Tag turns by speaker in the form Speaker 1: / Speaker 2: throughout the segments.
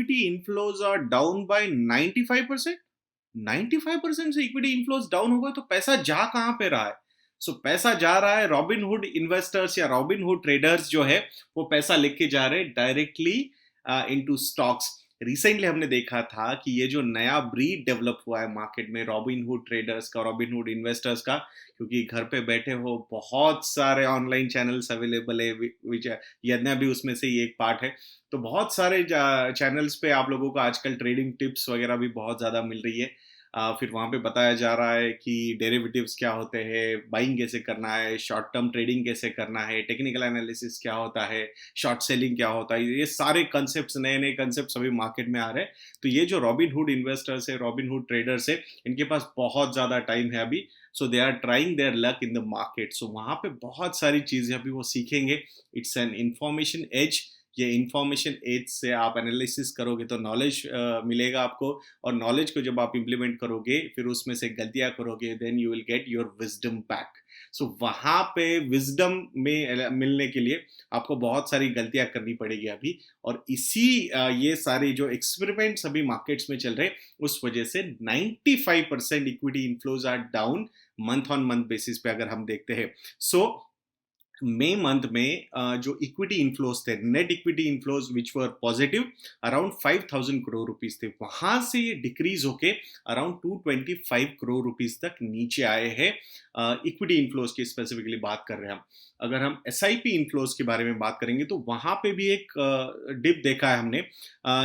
Speaker 1: Equity inflows are down by 95%। 95% से equity inflows down हो गए तो पैसा जा कहां पे रहा है? सो पैसा जा रहा है रॉबिनहुड इन्वेस्टर्स या रॉबिनहुड ट्रेडर्स जो है वो पैसा लेके जा रहे हैं डायरेक्टली इनटू स्टॉक्स। रिसेंटली हमने देखा था कि ये जो नया ब्रीड डेवलप हुआ है मार्केट में रॉबिनहुड ट्रेडर्स का, रॉबिनहुड इन्वेस्टर्स का, क्योंकि घर पे बैठे हो बहुत सारे ऑनलाइन चैनल्स अवेलेबल है, विच यज्ञ भी उसमें से ही एक पार्ट है। तो बहुत सारे चैनल्स पे आप लोगों को आजकल ट्रेडिंग टिप्स वगैरह भी बहुत ज़्यादा मिल रही है। फिर वहाँ पे बताया जा रहा है कि डेरिवेटिव्स क्या होते हैं, बाइंग कैसे करना है, शॉर्ट टर्म ट्रेडिंग कैसे करना है, टेक्निकल एनालिसिस क्या होता है, शॉर्ट सेलिंग क्या होता है। ये सारे कंसेप्ट, नए नए कंसेप्ट अभी मार्केट में आ रहे हैं। तो ये जो रॉबिनहुड इन्वेस्टर्स है, रॉबिनहुड ट्रेडर्स है, इनके पास बहुत ज़्यादा टाइम है अभी। So they are trying their luck in the market. So वहाँ पे बहुत सारी चीज़ें अभी वो सीखेंगे। It's an information age. ये इंफॉर्मेशन एज से आप एनालिसिस करोगे तो नॉलेज मिलेगा आपको, और नॉलेज को जब आप इंप्लीमेंट करोगे फिर उसमें से गलतियां करोगे, then you will get your wisdom back. So वहां पे विजडम में मिलने के लिए आपको बहुत सारी गलतियां करनी पड़ेगी अभी। और इसी ये सारे जो एक्सपेरिमेंट्स अभी मार्केट्स में चल रहे हैं उस वजह से 95% equity inflows are down month on month basis पे अगर हम देखते हैं। सो मई मंथ में जो इक्विटी इनफ्लोज थे, नेट इक्विटी इनफ्लोज विच वर पॉजिटिव अराउंड 5,000 करोड़ रुपीस थे, वहां से ये डिक्रीज होके अराउंड 225 करोड़ रुपीस तक नीचे आए हैं। इक्विटी इनफ्लोज की स्पेसिफिकली बात कर रहे हैं हम। अगर हम एसआईपी इनफ्लोज के बारे में बात करेंगे तो वहां पे भी एक डिप देखा है हमने।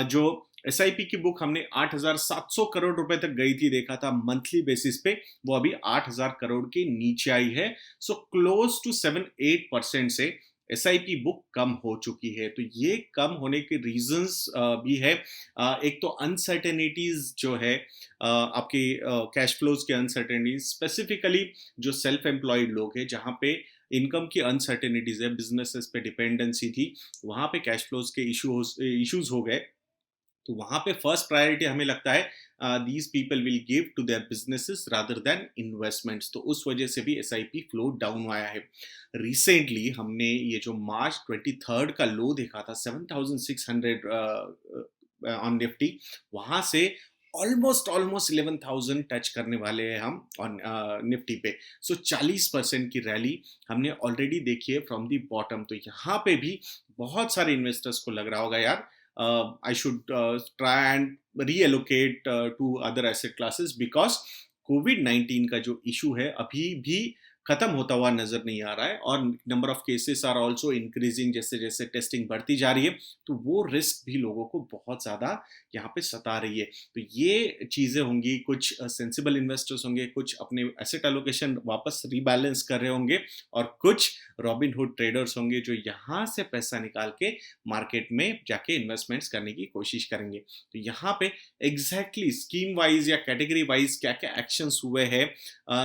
Speaker 1: जो एसआईपी की बुक हमने 8,700 करोड़ रुपए तक गई थी, देखा था मंथली बेसिस पे, वो अभी 8,000 करोड़ के नीचे आई है। सो क्लोज टू 7-8% से एसआईपी बुक कम हो चुकी है। तो ये कम होने के रीजंस भी है। एक तो अनसर्टेनिटीज जो है, आपके कैश फ्लोज के अनसर्टेनिटीज, स्पेसिफिकली जो सेल्फ एम्प्लॉयड लोग हैं जहाँ पे इनकम की अनसर्टेनिटीज है, बिजनेसेस पे डिपेंडेंसी थी, वहां पे कैश फ्लोज के इश्यूज हो गए। तो वहां पे फर्स्ट प्रायोरिटी हमें लगता है these people will give to their businesses rather than investments. तो उस वजह से भी एसआईपी फ्लो डाउन आया है। रिसेंटली हमने ये जो मार्च 23 का लो देखा था 7,600 ऑन निफ्टी, वहां से ऑलमोस्ट ऑलमोस्ट 11,000 टच करने वाले हैं हम ऑन निफ्टी पे। सो 40% की रैली हमने ऑलरेडी देखी है फ्रॉम दी बॉटम। तो यहाँ पे भी बहुत सारे इन्वेस्टर्स को लग रहा होगा यार, I should try and reallocate to other asset classes because कोविड-19 का जो इशू है अभी भी खत्म होता हुआ नजर नहीं आ रहा है, और number of cases are also increasing. जैसे जैसे टेस्टिंग बढ़ती जा रही है तो वो रिस्क भी लोगों को बहुत ज्यादा यहाँ पे सता रही है। तो ये चीजें होंगी, कुछ सेंसिबल इन्वेस्टर्स होंगे, कुछ अपने एसेट एलोकेशन वापस रीबैलेंस कर रहे होंगे, और कुछ रॉबिनहुड ट्रेडर्स होंगे जो यहाँ से पैसा निकाल के मार्केट में जाके इन्वेस्टमेंट्स करने की कोशिश करेंगे। तो यहाँ पे एग्जैक्टली स्कीम वाइज या कैटेगरी वाइज क्या क्या एक्शंस हुए हैं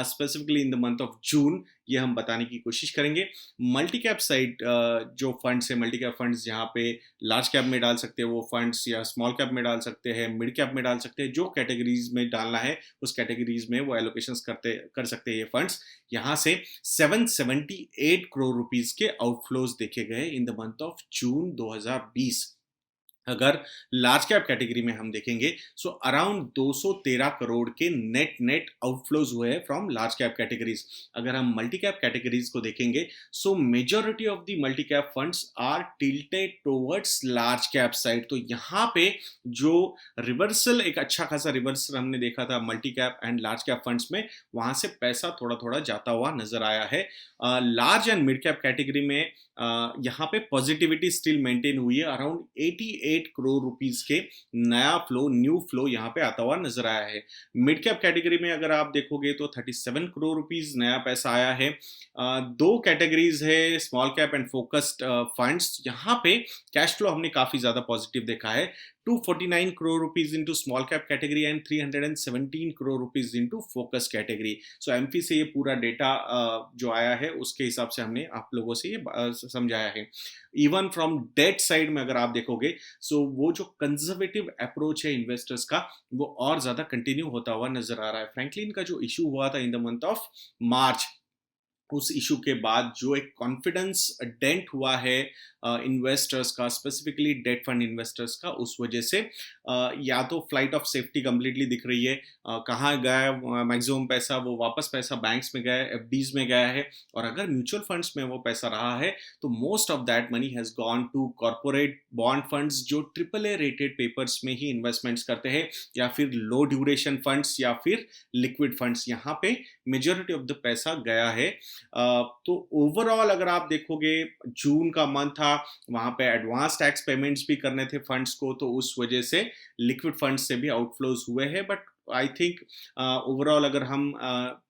Speaker 1: specifically in the month of June, ये हम बताने की कोशिश करेंगे। मल्टी कैप साइड जो फंड्स है, मल्टी कैप फंड्स जहाँ पे लार्ज कैप में डाल सकते हैं वो फंड्स, या स्मॉल कैप में डाल सकते हैं, मिड कैप में डाल सकते हैं, जो कैटेगरीज में डालना है उस कैटेगरीज में वो एलोकेशंस कर सकते हैं ये फंड्स। यहाँ से 778 करोड़ रुपीस के आउटफ्लोज देखे गए in the month of June 2020। अगर लार्ज कैप कैटेगरी में हम देखेंगे सो अराउंड 213 करोड़ के नेट नेट आउटफ्लोज हुए हैं फ्रॉम लार्ज कैप कैटेगरीज। अगर हम मल्टी कैप कैटेगरीज को देखेंगे so majority of the multi cap funds are tilted towards large cap side. तो यहाँ पे जो रिवर्सल, एक अच्छा खासा रिवर्सल हमने देखा था multi cap and large cap funds में, वहां से पैसा थोड़ा थोड़ा जाता हुआ नजर आया है। Large and mid cap category में यहाँ पे पॉजिटिविटी स्टिल मेंटेन हुई है, अराउंड 88 करोड़ रुपीस के नया फ्लो, न्यू फ्लो यहाँ पे आता हुआ नजर आया है। मिड कैप कैटेगरी में अगर आप देखोगे तो 37 करोड़ रुपीस नया पैसा आया है। दो कैटेगरीज है, small cap and focused funds, यहाँ पे कैश फ्लो हमने काफी ज्यादा पॉजिटिव देखा है। 249 crore rupees into small cap category and 317 crore rupees into focus category. So AMFI से ये पूरा डेटा जो आया है उसके हिसाब से हमने आप लोगों से ये समझाया है। इवन फ्रॉम डेट साइड में अगर आप देखोगे सो वो जो कंजर्वेटिव अप्रोच है इन्वेस्टर्स का वो और ज्यादा कंटिन्यू होता हुआ नजर आ रहा है। फ्रैंकलिन का जो इशू हुआ था in the month of March, उस इशू के बाद जो एक कॉन्फिडेंस डेंट हुआ है इन्वेस्टर्स का, स्पेसिफिकली डेट फंड इन्वेस्टर्स का, उस वजह से या तो फ्लाइट ऑफ सेफ्टी कंप्लीटली दिख रही है, कहाँ गया मैक्सिमम पैसा, वो वापस पैसा बैंक्स में गया है, एफडीज में गया है, और अगर म्यूचुअल फंड्स में वो पैसा रहा है तो most of that money has gone to corporate bond funds जो ट्रिपल ए रेटेड पेपर्स में ही इन्वेस्टमेंट्स करते हैं, या फिर लो ड्यूरेशन फंड्स, या फिर लिक्विड फंड्स, यहाँ पे मेजोरिटी ऑफ द पैसा गया है। तो ओवरऑल अगर आप देखोगे, जून का मंथ था, वहां पे एडवांस टैक्स पेमेंट्स भी करने थे फंड्स को, तो उस वजह से लिक्विड फंड्स से भी आउटफ्लोज हुए हैं। बट आई थिंक ओवरऑल अगर हम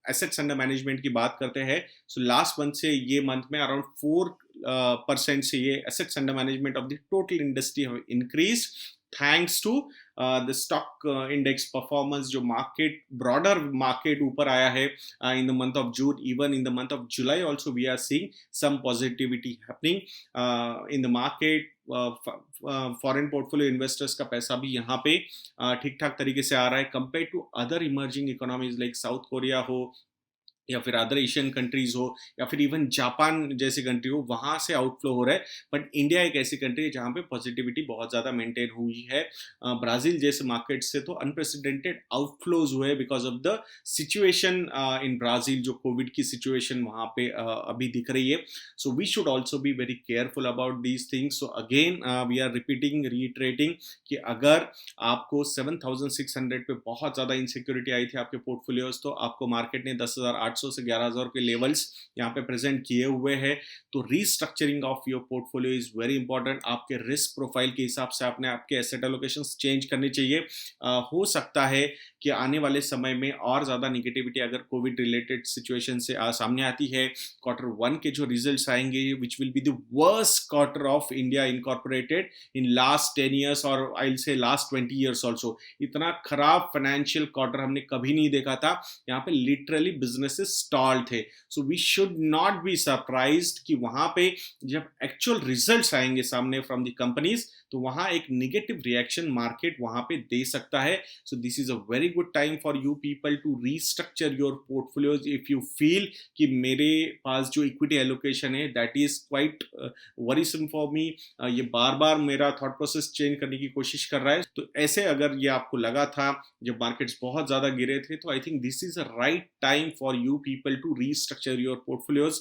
Speaker 1: एसेट्स अंडर मैनेजमेंट की बात करते हैं, सो लास्ट मंथ से ये मंथ में अराउंड 4% से ये assets under management of the total industry have increase, thanks to the stock index performance, जो मार्केट ब्रॉडर मार्केट ऊपर आया है in the month of June. Even in the month of July also we are seeing some positivity happening in the market. Foreign portfolio investors का पैसा भी यहाँ पे ठीक ठाक तरीके से आ रहा है compare to other emerging economies like South Korea हो, या फिर अदर एशियन कंट्रीज हो, या फिर इवन जापान जैसी कंट्री हो, वहां से आउटफ्लो हो रहा है। बट इंडिया एक ऐसी कंट्री है जहां पे पॉजिटिविटी बहुत ज़्यादा मेंटेन हुई है। ब्राज़ील जैसे मार्केट से तो अनप्रेसिडेंटेड आउटफ्लोज हुए because of the situation in Brazil, जो कोविड की सिचुएशन वहां पे अभी दिख रही है। So we should also be very careful about these things. So again we are repeating, reiterating कि अगर आपको 7,600 पे बहुत ज़्यादा इनसिक्योरिटी आई थी आपके पोर्टफोलियोज, तो आपको मार्केट ने 10,800 से 11,000 के लेवल्स यहाँ पे प्रेजेंट किए हुए हैं। तो restructuring of your portfolio is very important. आपके रिस्क प्रोफाइल के हिसाब से आपने आपके एसेट एलोकेशंस चेंज करनी चाहिए। हो सकता है कि आने वाले समय में और ज़्यादा निगेटिविटी अगर कोविड रिलेटेड सिचुएशन से सामने आती है, Q1 के जो रिजल्ट्स आएंगे, which will be the worst quarter of India incorporated in last 10 years, और I will say last 20 years also. इतना खराब फाइनेंशियल क्वार्टर हमने कभी नहीं देखा था। यहाँ पे लिटरली बिजनेसेस स्टॉल थे। So we should not be surprised कि वहां पे जब एक्चुअल रिजल्ट्स आएंगे सामने फ्रॉम द कंपनीज, तो वहां एक निगेटिव रिएक्शन मार्केट वहां पे दे सकता है। So this is a very good time for you people to restructure your portfolios if you feel कि मेरे पास जो इक्विटी एलोकेशन है that is quite worrisome for me, ये बार बार मेरा थॉट प्रोसेस चेंज करने की कोशिश कर रहा है। तो ऐसे अगर ये आपको लगा था जब मार्केट्स बहुत ज्यादा गिरे थे, तो I think this is a right time for you people to restructure your portfolios.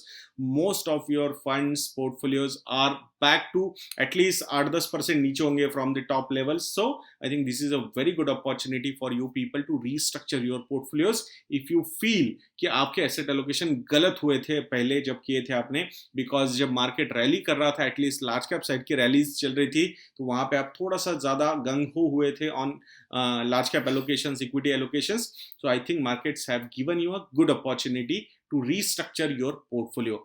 Speaker 1: Most of your funds portfolios are back to at least 8-10% नीचे होंगे from the top levels. So I think this is a very good opportunity for you people to restructure your portfolios if you feel कि आपके asset allocation गलत हुए थे पहले जब किए थे आपने, because जब market रैली कर रहा था, at least large cap side की रैलीज चल रही थी, तो वहां पे आप थोड़ा सा ज्यादा गंग हो हुए थे on large cap allocations, equity allocations. So I think markets have given you a good opportunity to restructure your portfolio.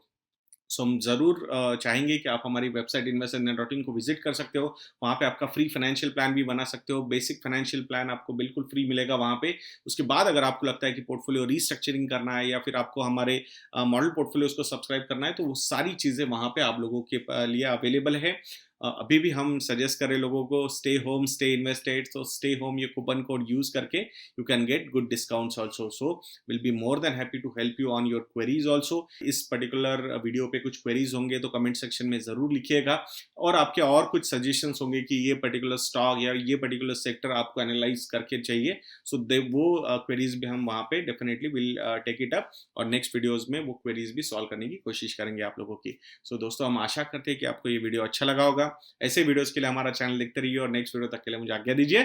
Speaker 1: सो हम ज़रूर चाहेंगे कि आप हमारी वेबसाइट investindia.in को विजिट कर सकते हो। वहाँ पे आपका फ्री फाइनेंशियल प्लान भी बना सकते हो। बेसिक फाइनेंशियल प्लान आपको बिल्कुल फ्री मिलेगा वहाँ पे। उसके बाद अगर आपको लगता है कि पोर्टफोलियो रीस्ट्रक्चरिंग करना है, या फिर आपको हमारे मॉडल पोर्टफोलियोज को सब्सक्राइब करना है, तो वो सारी चीज़ें वहाँ पे आप लोगों के लिए अवेलेबल है। अभी भी हम सजेस्ट करें लोगों को, स्टे होम स्टे इन्वेस्टेड। तो स्टे होम ये कूपन कोड यूज करके you can get good discounts also. So will be more than happy to help you on your queries also. इस पर्टिकुलर वीडियो पे कुछ queries होंगे तो comment section में जरूर लिखिएगा, और आपके और कुछ सजेशंस होंगे कि ये पर्टिकुलर स्टॉक या ये पर्टिकुलर सेक्टर आपको एनालाइज करके चाहिए, सो वो क्वेरीज भी हम वहाँ पे definitely will take it up, और नेक्स्ट वीडियोज में वो क्वेरीज भी सॉल्व करने की कोशिश करेंगे आप लोगों की। सो दोस्तों, हम आशा करते हैं कि आपको ये वीडियो अच्छा लगा होगा। ऐसे वीडियोस के लिए हमारा चैनल देखते रहिए, और नेक्स्ट वीडियो तक के लिए मुझे आज्ञा दीजिए।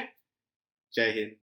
Speaker 1: जय हिंद।